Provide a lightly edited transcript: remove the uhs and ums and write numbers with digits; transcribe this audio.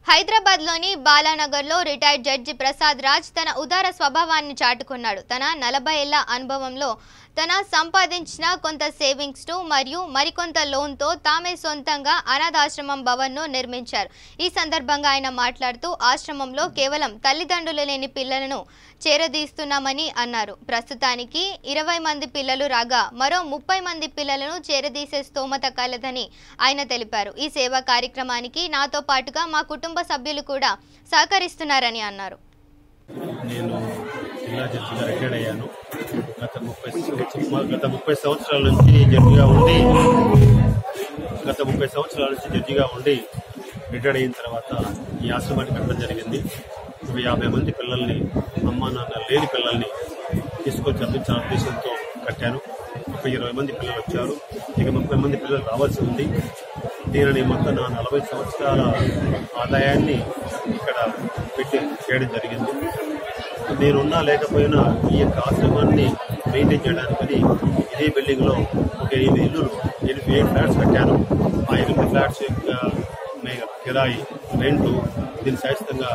హైదరాబాద్లోని బాలానగర్లో retired judge Prasad Raj తన ఉదార స్వభావాన్ని చాటుకున్నాడు. తన 40 ఏళ్ల అనుభవంలో తన సంపాదించిన కొంత సేవింగ్స్ తో మరియు మరికొంత లోన్ తో తామే సొంతంగా అనాథాశ్రమం భవన్ను నిర్మించారు. ఈ సందర్భంగా ఆయన మాట్లాడుతూ ఆశ్రమంలో కేవలం తల్లిదండ్రులు లేని పిల్లలను చేరదీస్తున్నామని అన్నారు. ప్రస్తుతానికి 20 మంది పిల్లలు రాగా మరో 30 మంది పిల్లలను చేరదీసే స్తోమత కలదని ఆయన తెలిపారు. ఈ సేవా కార్యక్రమానికి నాతో పాటుగా మా కుటుంబ సభ్యులు కూడా సహకరిస్తున్నారని అన్నారు. నేను జిల్లా జడ్జిగా రిటైర్డ్ అయ్యాను. గత 30 సంవత్సరాల నుంచి జడ్జిగా ఉండి రిటైర్డ్ అయిన తర్వాత ఈ ఆశ్రమాన్ని కట్టడం జరిగింది. ఒక 50 మంది పిల్లల్ని, అమ్మా నాన్న లేని పిల్లల్ని తీసుకొని చదివించాలనే ఉద్దేశంతో కట్టాను. ఒక 20 మంది పిల్లలు వచ్చారు. ఇక 30 మంది పిల్లలు రావాల్సి ఉంది. దీనిని మొత్తం నా 40 సంవత్సరాల ఆదాయాన్ని ఇక్కడ పెట్టి చేయడం జరిగింది. నేనున్నా లేకపోయినా ఈ యొక్క ఆశ్రమాన్ని మెయింటైన్ చేయడానికని ఇదే బిల్డింగ్ లో ఒక 8 ఫ్లాట్స్ కట్టాను. ఆ 8 ఫ్లాట్స్ యొక్క కిరాయి, రెంటు, దీన్ని శాశ్వతంగా